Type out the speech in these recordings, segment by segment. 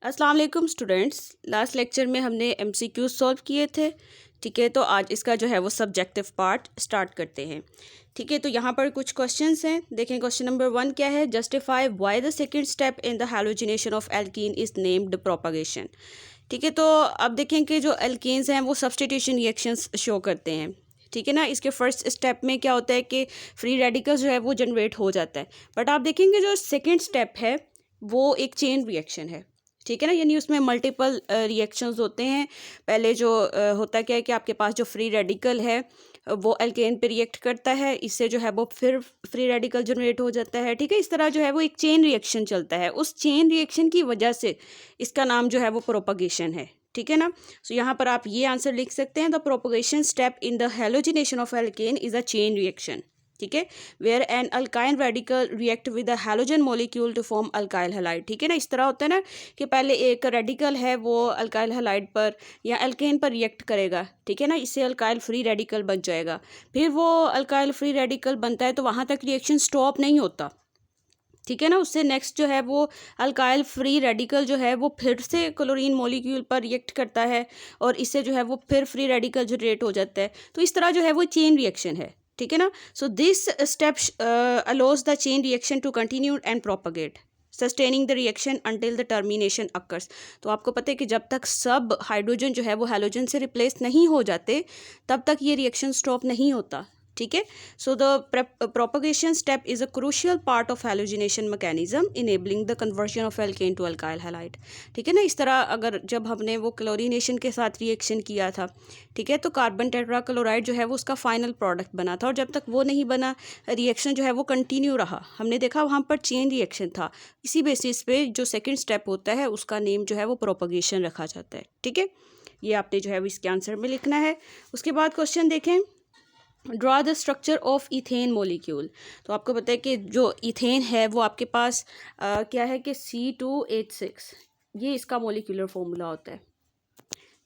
अस्सलाम वालेकुम students. Last lecture में हमने एमसीक्यू सॉल्व किए थे। ठीक है, तो आज इसका जो है वो सब्जेक्टिव पार्ट स्टार्ट करते हैं। ठीक है, तो यहाँ पर कुछ क्वेश्चंस हैं। देखें, क्वेश्चन नंबर 1 क्या है? Justify why the second step in the halogenation of alkene is named propagation. ठीक है, तो अब देखें कि जो एल्कीन्स हैं वो सब्स्टिट्यूशन रिएक्शंस शो करते हैं। ठीक है ना, इसके फर्स्ट स्टेप में क्या होता है कि फ्री रेडिकल्स जो है वो जनरेट हो जाता है। बट आप देखेंगे जो सेकेंड स्टेप है वो एक चेन रिएक्शन है। ठीक है ना, यानी उसमें मल्टीपल रिएक्शंस होते हैं। पहले जो होता क्या है कि आपके पास जो फ्री रेडिकल है वो एल्केन पे रिएक्ट करता है, इससे जो है वो फिर फ्री रेडिकल जनरेट हो जाता है। ठीक है, इस तरह जो है वो एक चेन रिएक्शन चलता है। उस चेन रिएक्शन की वजह से इसका नाम जो है वो प्रोपगेशन है। ठीक है ना, सो यहाँ पर आप ये आंसर लिख सकते हैं, the propagation step in the halogenation of alkane is a chain reaction. ठीक है, where an alkyne radical react with a halogen molecule to form alkyl halide. ठीक है ना, इस तरह होता है ना कि पहले एक रेडिकल है वो अल्काइल हैलाइड पर या एल्केन पर रिएक्ट करेगा। ठीक है ना, इससे अल्काइल फ्री रेडिकल बन जाएगा। फिर वो अल्काइल फ्री रेडिकल बनता है तो वहाँ तक रिएक्शन स्टॉप नहीं होता। ठीक है ना, उससे नेक्स्ट जो है वो अल्काइल फ्री रेडिकल जो है वो फिर से क्लोरीन मॉलिक्यूल पर रिएक्ट करता है और इससे जो है वो फिर फ्री रेडिकल जनरेट हो जाता है। तो इस तरह जो है वो चेन रिएक्शन है। ठीक है ना, so this step allows the chain reaction to continue and propagate sustaining the reaction until the termination occurs. तो आपको पता है कि जब तक सब हाइड्रोजन जो है वो हैलोजन से रिप्लेस नहीं हो जाते तब तक ये रिएक्शन स्टॉप नहीं होता। ठीक है, so the propagation step is a crucial part of halogenation mechanism enabling the conversion of alkane to alkyl halide. ठीक है ना, इस तरह अगर जब हमने वो क्लोरीनेशन के साथ रिएक्शन किया था, ठीक है, तो कार्बन टेट्रा क्लोराइड जो है वो उसका फाइनल प्रोडक्ट बना था और जब तक वो नहीं बना रिएक्शन जो है वो कंटिन्यू रहा। हमने देखा वहाँ पर चेन रिएक्शन था। इसी बेसिस पे जो सेकेंड स्टेप होता है उसका नेम जो है वो प्रोपगेशन रखा जाता है। ठीक है, ये आपने जो है वो इसके आंसर में लिखना है। उसके बाद क्वेश्चन देखें, draw the structure of ethane molecule. तो आपको पता है कि जो इथेन है वो आपके पास क्या है कि C2H6, ये इसका मोलिकुलर फॉर्मूला होता है।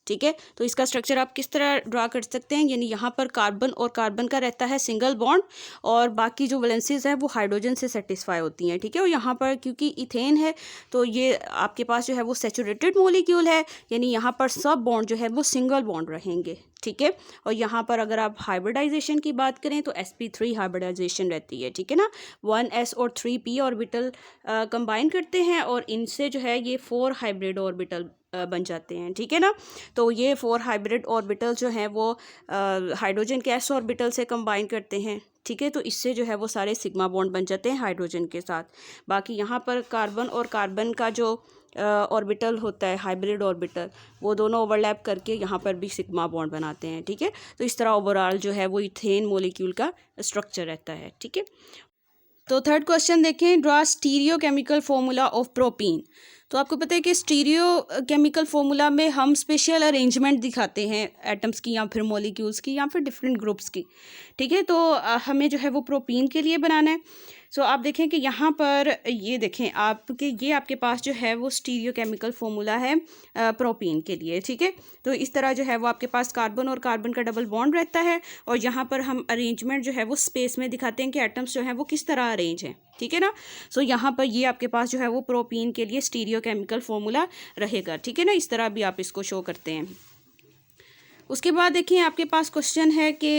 ठीक है, तो इसका स्ट्रक्चर आप किस तरह ड्रा कर सकते हैं? यानी यहाँ पर कार्बन और कार्बन का रहता है सिंगल बॉन्ड और बाकी जो वैलेंसीज हैं वो हाइड्रोजन से सेटिस्फाई होती हैं। ठीक है, और यहाँ पर क्योंकि इथेन है तो ये आपके पास जो है वो सैचुरेटेड मॉलिक्यूल है, यानी यहाँ पर सब बॉन्ड जो है वो सिंगल बॉन्ड रहेंगे। ठीक है, और यहाँ पर अगर आप हाइब्रिडाइजेशन की बात करें तो sp3 हाइब्रिडाइजेशन रहती है। ठीक है ना, 1s और 3p ऑर्बिटल कंबाइन करते हैं और इनसे जो है ये 4 हाइब्रिड ऑर्बिटल बन जाते हैं। ठीक है ना, तो ये 4 हाइब्रिड ऑर्बिटल जो हैं वो हाइड्रोजन के s ऑर्बिटल से कंबाइन करते हैं। ठीक है, तो इससे जो है वो सारे सिग्मा बॉन्ड बन जाते हैं हाइड्रोजन के साथ। बाकी यहाँ पर कार्बन और कार्बन का जो ऑर्बिटल होता है हाइब्रिड ऑर्बिटल, वो दोनों ओवरलैप करके यहाँ पर भी सिग्मा बॉन्ड बनाते हैं। ठीक है, तो इस तरह ओवरऑल जो है वो इथेन मॉलिक्यूल का स्ट्रक्चर रहता है। ठीक है, तो थर्ड क्वेश्चन देखें, draw stereo chemical formula of propene. तो आपको पता है कि स्टीरियो केमिकल फॉर्मूला में हम स्पेशल अरेंजमेंट दिखाते हैं एटम्स की या फिर मॉलिक्यूल्स की या फिर डिफरेंट ग्रुप्स की। ठीक है, तो हमें जो है वो प्रोपीन के लिए बनाना है। सो आप देखें कि यहाँ पर ये देखें आपके ये आपके पास जो है वो स्टीरियो केमिकल फॉर्मूला है प्रोपीन के लिए। ठीक है, तो इस तरह जो है वो आपके पास कार्बन और कार्बन का डबल बॉन्ड रहता है और यहाँ पर हम अरेंजमेंट जो है वो स्पेस में दिखाते हैं कि एटम्स जो हैं वो किस तरह अरेंज हैं। ठीक है ना, सो यहाँ पर ये आपके पास जो है वो प्रोपीन के लिए स्टीरियो केमिकल फॉर्मूला रहेगा। ठीक है ना, इस तरह भी आप इसको शो करते हैं। उसके बाद देखिए आपके पास क्वेश्चन है कि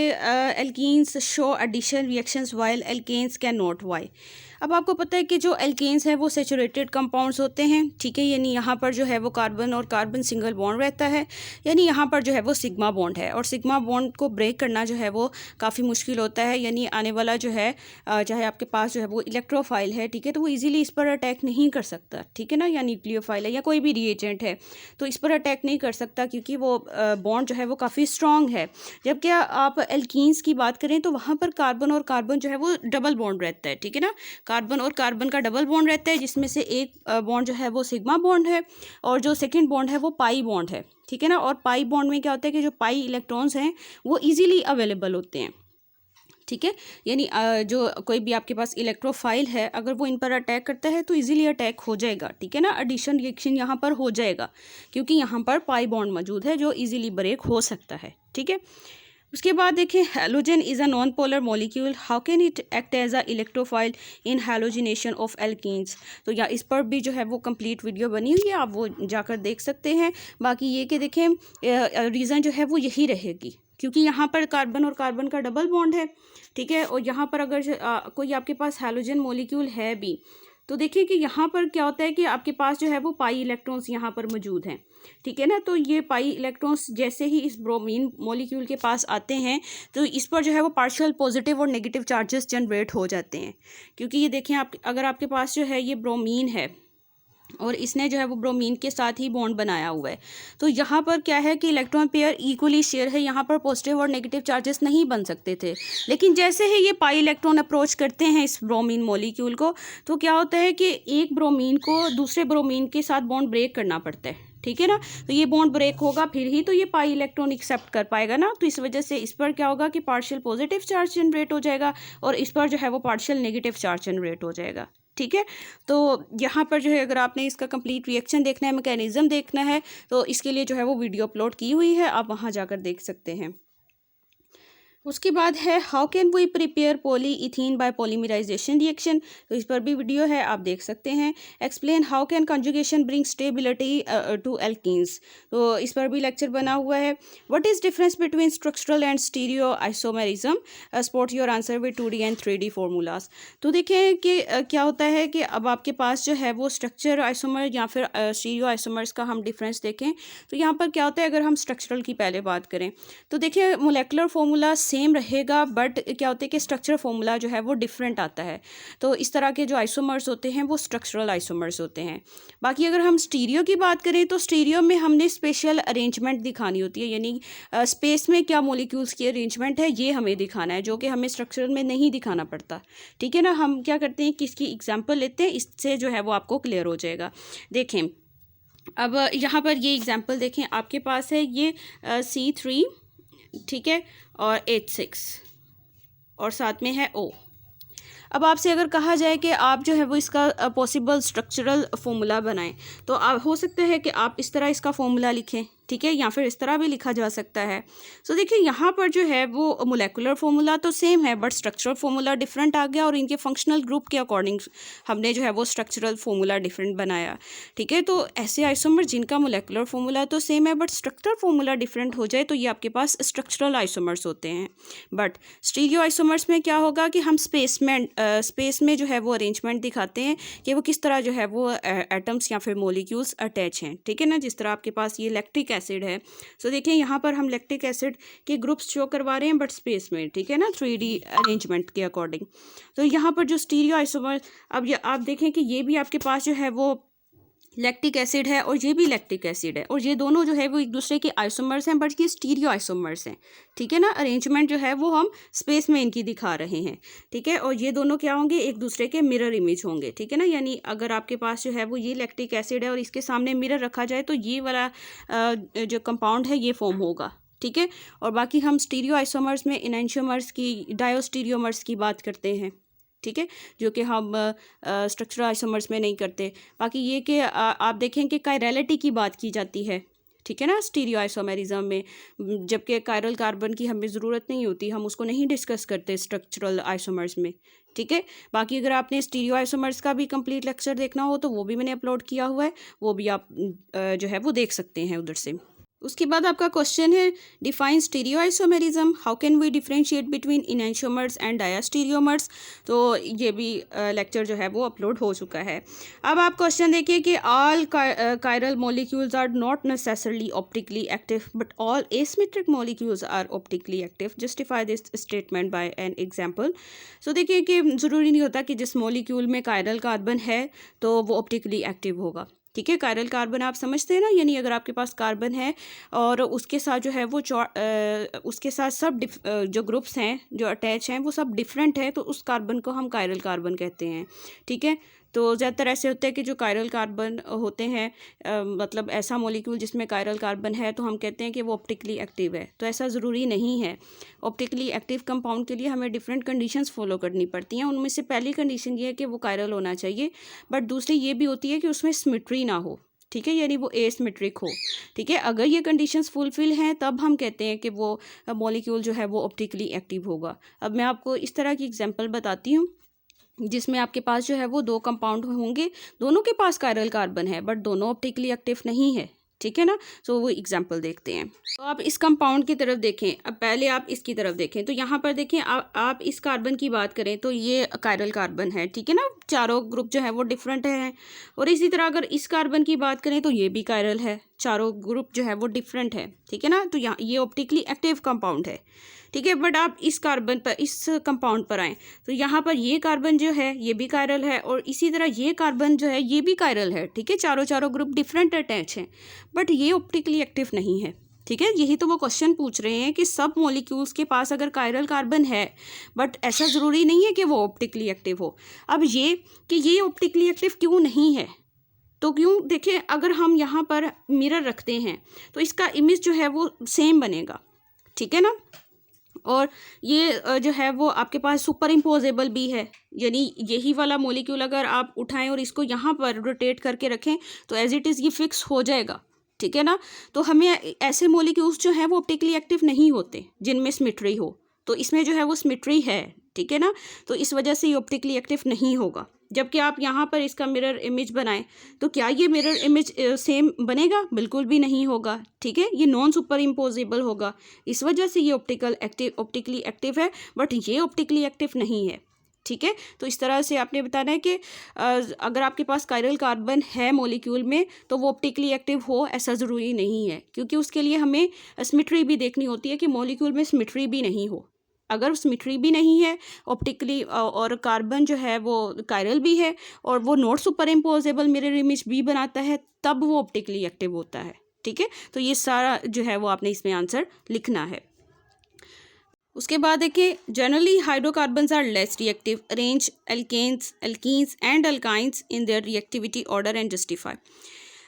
alkenes show addition reactions while alkanes can not, why. अब आपको पता है कि जो एल्केन्स हैं वो सेचुरेटेड कंपाउंड्स होते हैं। ठीक है, यानी यहाँ पर जो है वो कार्बन और कार्बन सिंगल बॉन्ड रहता है, यानी यहाँ पर जो है वो सिग्मा बॉन्ड है और सिग्मा बॉन्ड को ब्रेक करना जो है वो काफ़ी मुश्किल होता है। यानी आने वाला जो है चाहे आपके पास जो है वो इलेक्ट्रोफाइल है, ठीक है, तो वो ईजिली इस पर अटैक नहीं कर सकता। ठीक है ना, या न्यूक्लियोफाइल है या कोई भी रिएजेंट है तो इस पर अटैक नहीं कर सकता क्योंकि वो बॉन्ड जो है वो काफ़ी स्ट्रॉन्ग है। जबकि आप एल्कीन्स की बात करें तो वहाँ पर कार्बन और कार्बन जो है वो डबल बॉन्ड रहता है। ठीक है ना, कार्बन और कार्बन का डबल बॉन्ड रहता है जिसमें से एक बॉन्ड जो है वो सिग्मा बॉन्ड है और जो सेकंड बॉन्ड है वो पाई बॉन्ड है। ठीक है ना, और पाई बॉन्ड में क्या होता है कि जो पाई इलेक्ट्रॉन्स हैं वो इजीली अवेलेबल होते हैं। ठीक है, यानी जो कोई भी आपके पास इलेक्ट्रोफाइल है अगर वो इन पर अटैक करता है तो इजीली अटैक हो जाएगा। ठीक है ना, एडिशन रिएक्शन यहाँ पर हो जाएगा क्योंकि यहाँ पर पाई बॉन्ड मौजूद है जो इजीली ब्रेक हो सकता है। ठीक है, उसके बाद देखें halogen is a non polar molecule, how can it act as a electrophile in halogenation of alkenes. तो या इस पर भी जो है वो कंप्लीट वीडियो बनी हुई है, आप वो जाकर देख सकते हैं। बाकी ये कि देखें रीज़न जो है वो यही रहेगी, क्योंकि यहाँ पर कार्बन और कार्बन का डबल बॉन्ड है, ठीक है। और यहाँ पर अगर कोई आपके पास हैलोजन मॉलिक्यूल है भी, तो देखिए कि यहाँ पर क्या होता है कि आपके पास जो है वो पाई इलेक्ट्रॉन्स यहाँ पर मौजूद हैं, ठीक है ना। तो ये पाई इलेक्ट्रॉन्स जैसे ही इस ब्रोमीन मॉलिक्यूल के पास आते हैं तो इस पर जो है वो पार्शियल पॉजिटिव और नेगेटिव चार्जेस जनरेट हो जाते हैं, क्योंकि ये देखें आप, अगर आपके पास जो है ये ब्रोमीन है और इसने जो है वो ब्रोमीन के साथ ही बॉन्ड बनाया हुआ है, तो यहाँ पर क्या है कि इलेक्ट्रॉन पेयर इक्वली शेयर है, यहाँ पर पॉजिटिव और नेगेटिव चार्जेस नहीं बन सकते थे। लेकिन जैसे ही ये पाई इलेक्ट्रॉन अप्रोच करते हैं इस ब्रोमीन मॉलिक्यूल को, तो क्या होता है कि एक ब्रोमीन को दूसरे ब्रोमीन के साथ बॉन्ड ब्रेक करना पड़ता है, ठीक है ना। तो ये बॉन्ड ब्रेक होगा फिर ही तो ये पाई इलेक्ट्रॉन एक्सेप्ट कर पाएगा ना। तो इस वजह से इस पर क्या होगा कि पार्शियल पॉजिटिव चार्ज जनरेट हो जाएगा और इस पर जो है वो पार्शियल नेगेटिव चार्ज जनरेट हो जाएगा, ठीक है। तो यहाँ पर जो है अगर आपने इसका कंप्लीट रिएक्शन देखना है, मैकेनिज्म देखना है, तो इसके लिए जो है वो वीडियो अपलोड की हुई है, आप वहाँ जाकर देख सकते हैं। उसके बाद है how can we prepare poly ethene by polymerization reaction, तो इस पर भी वीडियो है, आप देख सकते हैं। Explain how can conjugation bring stability to alkenes, तो इस पर भी लेक्चर बना हुआ है। What is difference between structural and stereoisomerism, spot your answer with 2D and 3D formulas. तो देखें कि क्या होता है कि अब आपके पास जो है वो स्ट्रक्चर आइसोमर या फिर स्टीरियो आइसोमर्स का हम डिफरेंस देखें, तो यहाँ पर क्या होता है, अगर हम स्ट्रक्चरल की पहले बात करें तो देखिए मोलेकुलर फॉर्मूला सेम रहेगा, बट क्या होता है कि स्ट्रक्चर फॉर्मूला जो है वो डिफरेंट आता है। तो इस तरह के जो आइसोमर्स होते हैं वो स्ट्रक्चरल आइसोमर्स होते हैं। बाकी अगर हम स्टीरियो की बात करें तो स्टीरियो में हमने स्पेशल अरेंजमेंट दिखानी होती है, यानी स्पेस में क्या मॉलिक्यूल्स की अरेंजमेंट है ये हमें दिखाना है, जो कि हमें स्ट्रक्चरल में नहीं दिखाना पड़ता, ठीक है ना। हम क्या करते हैं कि इसकी एग्जाम्पल लेते हैं, इससे जो है वो आपको क्लियर हो जाएगा। देखें अब यहाँ पर ये एग्जाम्पल देखें, आपके पास है ये C3, ठीक है, और H6 और साथ में है O। अब आपसे अगर कहा जाए कि आप जो है वो इसका पॉसिबल स्ट्रक्चरल फॉर्मूला बनाएं, तो आप हो सकता है कि आप इस तरह इसका फॉर्मूला लिखें, ठीक है, या फिर इस तरह भी लिखा जा सकता है। सो देखिए यहाँ पर जो है वो मोलेकुलर फॉर्मूला तो सेम है, बट स्ट्रक्चरल फॉर्मूला डिफरेंट आ गया और इनके फंक्शनल ग्रुप के अकॉर्डिंग हमने जो है वो स्ट्रक्चरल फॉर्मूला डिफरेंट बनाया, ठीक है। तो ऐसे आइसोमर जिनका मोलेकुलर फॉर्मूला तो सेम है बट स्ट्रक्चरल फॉर्मूला डिफरेंट हो जाए तो ये आपके पास स्ट्रक्चरल आइसोमर्स होते हैं। बट स्टीरियो आइसोमर्स में क्या होगा कि हम स्पेस में जो है वो अरेंजमेंट दिखाते हैं कि वो किस तरह जो है वो एटम्स या फिर मॉलिक्यूल्स अटैच हैं, ठीक है ना। जिस तरह आपके पास ये लैक्टिक एसिड है, सो देखिए यहाँ पर हम लैक्टिक एसिड के ग्रुप्स शो करवा रहे हैं बट स्पेस में, ठीक है ना, 3D अरेंजमेंट के अकॉर्डिंग। तो यहाँ पर जो स्टीरियो आइसोमर, अब ये आप देखें कि ये भी आपके पास जो है वो लैक्टिक एसिड है और ये भी लैक्टिक एसिड है, और ये दोनों जो है वो एक दूसरे के आइसोमर्स हैं, बट ये स्टीरियो आइसोमर्स हैं, ठीक है ना। अरेंजमेंट जो है वो हम स्पेस में इनकी दिखा रहे हैं, ठीक है। और ये दोनों क्या होंगे, एक दूसरे के मिरर इमेज होंगे, ठीक है ना। यानी अगर आपके पास जो है वो ये लैक्टिक एसिड है और इसके सामने मिरर रखा जाए तो ये वाला जो कंपाउंड है ये फॉर्म होगा, ठीक है। और बाकी हम स्टीरियो आइसोमर्स में इनैंशियोमर्स की, डायोस्टीरियोमर्स की बात करते हैं, ठीक है, जो कि हम स्ट्रक्चरल आइसोमर्स में नहीं करते। बाकी ये कि आप देखें कि कायरलिटी की बात की जाती है, ठीक है ना, स्टीरियो आइसोमेरिज्म में, जबकि कायरल कार्बन की हमें ज़रूरत नहीं होती, हम उसको नहीं डिस्कस करते स्ट्रक्चरल आइसोमर्स में, ठीक है। बाकी अगर आपने स्टीरियो आइसोमर्स का भी कंप्लीट लेक्चर देखना हो तो वो भी मैंने अपलोड किया हुआ है, वो भी आप जो है वो देख सकते हैं उधर से। उसके बाद आपका क्वेश्चन है define stereoisomerism, how can we differentiate between enantiomers and diastereomers, तो ये भी लेक्चर जो है वो अपलोड हो चुका है। अब आप क्वेश्चन देखिए कि all chiral molecules are not necessarily optically active but all asymmetric molecules are optically active, justify this statement by an example. So देखिए कि ज़रूरी नहीं होता कि जिस मॉलिक्यूल में कायरल कार्बन है तो वो ऑप्टिकली एक्टिव होगा, ठीक है। कायरल कार्बन आप समझते हैं ना, यानी अगर आपके पास कार्बन है और उसके साथ जो है वो उसके साथ सब जो ग्रुप्स हैं जो अटैच हैं वो सब डिफरेंट है, तो उस कार्बन को हम कायरल कार्बन कहते हैं, ठीक है। तो ज़्यादातर ऐसे होते हैं कि जो कायरल कार्बन होते हैं, मतलब ऐसा मॉलिक्यूल जिसमें कायरल कार्बन है तो हम कहते हैं कि वो ऑप्टिकली एक्टिव है, तो ऐसा ज़रूरी नहीं है। ऑप्टिकली एक्टिव कंपाउंड के लिए हमें डिफरेंट कंडीशंस फॉलो करनी पड़ती हैं, उनमें से पहली कंडीशन ये है कि वो कायरल होना चाहिए, बट दूसरी ये भी होती है कि उसमें सिमेट्री ना हो, ठीक है, यानी वो एसिमेट्रिक हो। ठीक है, अगर ये कंडीशंस फुलफिल हैं तब हम कहते हैं कि वो मॉलिक्यूल जो है वो ऑप्टिकली एक्टिव होगा। अब मैं आपको इस तरह की एग्जांपल बताती हूँ जिसमें आपके पास जो है वो दो कंपाउंड होंगे, दोनों के पास कायरल कार्बन है बट दोनों ऑप्टिकली एक्टिव नहीं है। ठीक है ना, तो वो एग्जांपल देखते हैं। तो आप इस कंपाउंड की तरफ देखें, अब पहले आप इसकी तरफ देखें। तो यहाँ पर देखें, आप इस कार्बन की बात करें तो ये कायरल कार्बन है। ठीक है ना, चारों ग्रुप जो है वो डिफरेंट है। और इसी तरह अगर इस कार्बन की बात करें तो ये भी कायरल है, चारों ग्रुप जो है वो डिफरेंट है। ठीक है ना, तो यहाँ ये ऑप्टिकली एक्टिव कंपाउंड है। ठीक है, बट आप इस कार्बन पर, इस कंपाउंड पर आएँ तो यहाँ पर ये कार्बन जो है ये भी कायरल है और इसी तरह ये कार्बन जो है ये भी कायरल है। ठीक है, चारों ग्रुप डिफरेंट अटैच हैं बट ये ऑप्टिकली एक्टिव नहीं है। ठीक है, यही तो वो क्वेश्चन पूछ रहे हैं कि सब मॉलिक्यूल्स के पास अगर कायरल कार्बन है बट ऐसा ज़रूरी नहीं है कि वो ऑप्टिकली एक्टिव हो। अब ये कि ये ऑप्टिकली एक्टिव क्यों नहीं है, तो क्यों, देखिए अगर हम यहाँ पर मिरर रखते हैं तो इसका इमेज जो है वो सेम बनेगा। ठीक है ना, और ये जो है वो आपके पास सुपर इम्पोजेबल भी है, यानी यही वाला मॉलिक्यूल अगर आप उठाएं और इसको यहाँ पर रोटेट करके रखें तो एज इट इज़ ये फिक्स हो जाएगा। ठीक है ना, तो हमें ऐसे मॉलिक्यूल्स जो हैं वो ऑप्टिकली एक्टिव नहीं होते जिनमें सिमेट्री हो, तो इसमें जो है वो सिमेट्री है। ठीक है ना, तो इस वजह से ये ऑप्टिकली एक्टिव नहीं होगा। जबकि आप यहाँ पर इसका मिरर इमेज बनाएं तो क्या ये मिरर इमेज सेम बनेगा? बिल्कुल भी नहीं होगा। ठीक है, ये नॉन सुपर इम्पोजेबल होगा, इस वजह से ये ऑप्टिकली एक्टिव है बट ये ऑप्टिकली एक्टिव नहीं है। ठीक है, तो इस तरह से आपने बताना है कि अगर आपके पास कायरल कार्बन है मॉलिक्यूल में तो वो ऑप्टिकली एक्टिव हो, ऐसा ज़रूरी नहीं है, क्योंकि उसके लिए हमें सिमेट्री भी देखनी होती है कि मॉलिक्यूल में सिमेट्री भी नहीं हो। अगर सिमेट्री भी नहीं है ऑप्टिकली और कार्बन जो है वो कायरल भी है और वो not super imposable mirror image भी बनाता है, तब वो ऑप्टिकली एक्टिव होता है। ठीक है, तो ये सारा जो है वो आपने इसमें आंसर लिखना है। उसके बाद देखिए, generally hydrocarbons are less reactive, arrange alkenes and alkynes in their reactivity order and justify.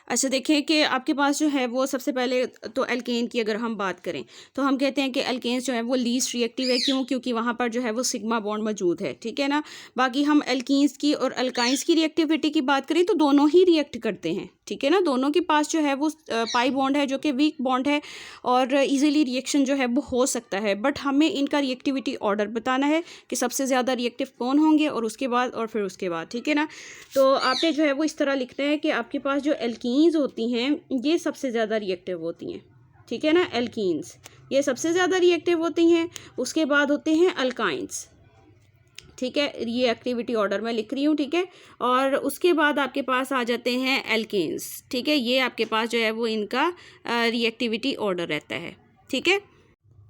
अच्छा, देखें कि आपके पास जो है वो सबसे पहले तो एल्केन की अगर हम बात करें तो हम कहते हैं कि एल्केन्स जो है वो लीस्ट रिएक्टिव है। क्यों? क्योंकि वहाँ पर जो है वो सिग्मा बॉन्ड मौजूद है। ठीक है ना, बाकी हम एल्कीन्स की और अल्काइंस की रिएक्टिविटी की बात करें तो दोनों ही रिएक्ट करते हैं। ठीक है ना, दोनों के पास जो है वो पाई बॉन्ड है जो कि वीक बॉन्ड है और इजीली रिएक्शन जो है वो हो सकता है, बट हमें इनका रिएक्टिविटी ऑर्डर बताना है कि सबसे ज़्यादा रिएक्टिव कौन होंगे और उसके बाद और फिर उसके बाद। ठीक है ना, तो आपने जो है वो इस तरह लिखना है कि आपके पास जो एल्कीन्स होती हैं ये सबसे ज़्यादा रिएक्टिव होती हैं। ठीक है ना, एल्कीन्स ये सबसे ज़्यादा रिएक्टिव होती हैं, उसके बाद होते हैं अल्काइंस। ठीक है, ये एक्टिविटी ऑर्डर में लिख रही हूँ। ठीक है, और उसके बाद आपके पास आ जाते हैं एल्केन्स। ठीक है, ये आपके पास जो है वो इनका रिएक्टिविटी ऑर्डर रहता है। ठीक है,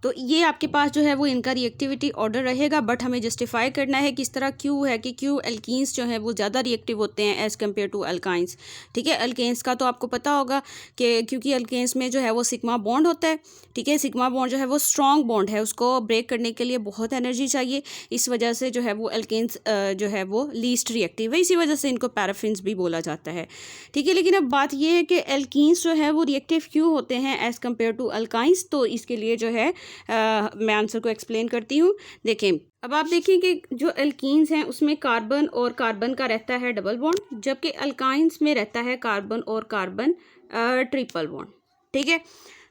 तो ये आपके पास जो है वो इनका रिएक्टिविटी ऑर्डर रहेगा, बट हमें जस्टिफाई करना है किस तरह क्यों है कि क्यों एल्कीन्स जो है वो ज़्यादा रिएक्टिव होते हैं एज़ कम्पेयर टू अल्काइंस। ठीक है, अल्केन्स का तो आपको पता होगा कि क्योंकि अल्केन्स में जो है वो सिग्मा बॉन्ड होता है। ठीक है, सिग्मा बॉन्ड जो है वो स्ट्रॉन्ग बॉन्ड है, उसको ब्रेक करने के लिए बहुत एनर्जी चाहिए, इस वजह से जो है वो एल्केन्स जो है वो लीस्ट रिएक्टिव है, इसी वजह से इनको पैराफिन्स भी बोला जाता है। ठीक है, लेकिन अब बात ये है कि एल्कीन्स जो है वो रिएक्टिव क्यों होते हैं एज़ कम्पेयर टू अल्काइंस, तो इसके लिए जो है मैं आंसर को एक्सप्लेन करती हूँ। देखें, अब आप देखें कि जो एल्कीन्स हैं उसमें कार्बन और कार्बन का रहता है डबल बॉन्ड, जबकि अल्काइंस में रहता है कार्बन और कार्बन ट्रिपल बॉन्ड। ठीक है,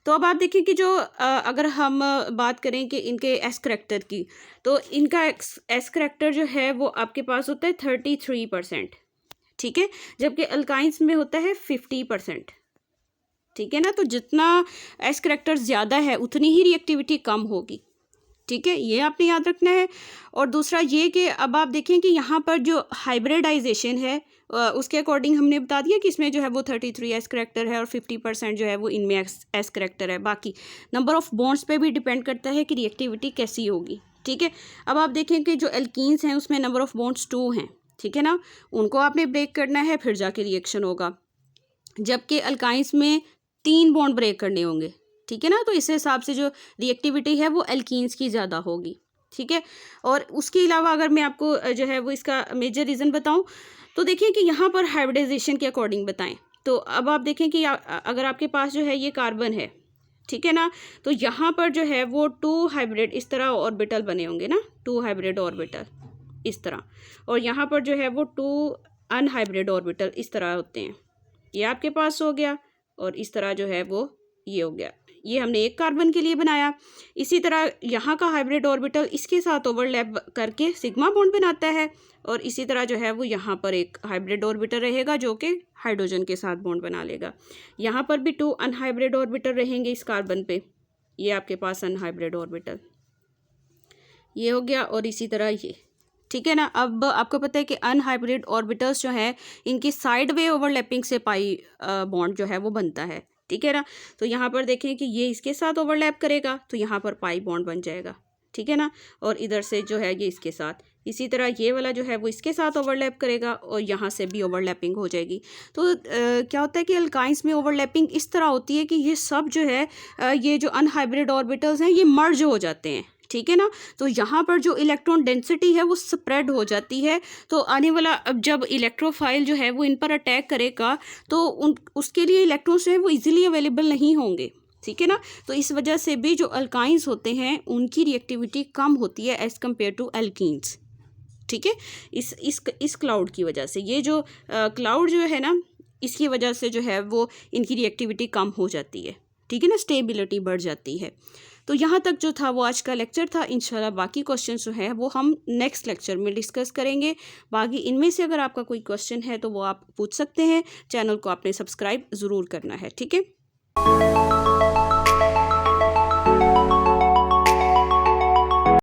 तो अब आप देखें कि जो अगर हम बात करें कि इनके एस करैक्टर की, तो इनका एस करैक्टर जो है वो आपके पास होता है 33%। ठीक है, जबकि अल्काइंस में होता है 50%। ठीक है ना, तो जितना एस करैक्टर ज़्यादा है उतनी ही रिएक्टिविटी कम होगी। ठीक है, ये आपने याद रखना है। और दूसरा ये कि अब आप देखें कि यहाँ पर जो हाइब्रिडाइजेशन है उसके अकॉर्डिंग हमने बता दिया कि इसमें जो है वो 33 एस करैक्टर है और 50% जो है वो इनमें एस करैक्टर है। बाकी नंबर ऑफ़ बॉन्ड्स पे भी डिपेंड करता है कि रिएक्टिविटी कैसी होगी। ठीक है, अब आप देखें कि जो एल्कीन्स हैं उसमें नंबर ऑफ़ बॉन्ड्स 2 हैं। ठीक है ना, उनको आपने ब्रेक करना है फिर जाके रिएक्शन होगा, जबकि अल्काइंस में 3 बॉन्ड ब्रेक करने होंगे। ठीक है ना, तो इस हिसाब से जो रिएक्टिविटी है वो एल्कीन्स की ज़्यादा होगी। ठीक है, और उसके अलावा अगर मैं आपको जो है वो इसका मेजर रीज़न बताऊं तो देखिए कि यहाँ पर हाइब्रिडाइजेशन के अकॉर्डिंग बताएं। तो अब आप देखें कि अगर आपके पास जो है ये कार्बन है, ठीक है ना, तो यहाँ पर जो है वो 2 हाइब्रिड इस तरह ऑर्बिटल बने होंगे ना, 2 हाइब्रिड ऑर्बिटल इस तरह, और यहाँ पर जो है वो 2 अनहाइब्रिड ऑर्बिटल इस तरह होते हैं। ये आपके पास हो गया, और इस तरह जो है वो ये हो गया। ये हमने एक कार्बन के लिए बनाया। इसी तरह यहाँ का हाइब्रिड ऑर्बिटल इसके साथ ओवरलैप करके सिग्मा बॉन्ड बनाता है, और इसी तरह जो है वो यहाँ पर एक हाइब्रिड ऑर्बिटल रहेगा जो कि हाइड्रोजन के साथ बॉन्ड बना लेगा। यहाँ पर भी 2 अनहाइब्रिड ऑर्बिटल रहेंगे इस कार्बन पे। ये आपके पास अनहाइब्रिड ऑर्बिटल ये हो गया, और इसी तरह ये, ठीक है ना। अब आपको पता है कि अनहाइब्रिड ऑर्बिटल्स जो है इनकी साइड वे ओवरलैपिंग से पाई बॉन्ड जो है वो बनता है, ठीक है ना। तो यहाँ पर देखें कि ये इसके साथ ओवरलैप करेगा तो यहाँ पर पाई बॉन्ड बन जाएगा, ठीक है ना। और इधर से जो है ये इसके साथ, इसी तरह ये वाला जो है वो इसके साथ ओवरलैप करेगा और यहाँ से भी ओवरलैपिंग हो जाएगी। तो क्या होता है कि अल्काइंस में ओवरलैपिंग इस तरह होती है कि ये सब जो है ये जो अनहाइब्रिड ऑर्बिटल्स हैं ये मर्ज हो जाते हैं, ठीक है ना। तो यहाँ पर जो इलेक्ट्रॉन डेंसिटी है वो स्प्रेड हो जाती है। तो आने वाला अब जब इलेक्ट्रोफाइल जो है वो इन पर अटैक करेगा तो उसके लिए इलेक्ट्रॉन्स जो है वो इजीली अवेलेबल नहीं होंगे, ठीक है ना। तो इस वजह से भी जो अल्काइंस होते हैं उनकी रिएक्टिविटी कम होती है एज़ कम्पेयर टू एल्कीन्स, ठीक है। इस क्लाउड की वजह से, ये जो क्लाउड जो है ना इसकी वजह से जो है वो इनकी रिएक्टिविटी कम हो जाती है, ठीक है ना, स्टेबिलिटी बढ़ जाती है। तो यहाँ तक जो था वो आज का लेक्चर था। इंशाल्लाह बाकी क्वेश्चन जो है वो हम नेक्स्ट लेक्चर में डिस्कस करेंगे। बाकी इनमें से अगर आपका कोई क्वेश्चन है तो वो आप पूछ सकते हैं। चैनल को आपने सब्सक्राइब ज़रूर करना है, ठीक है।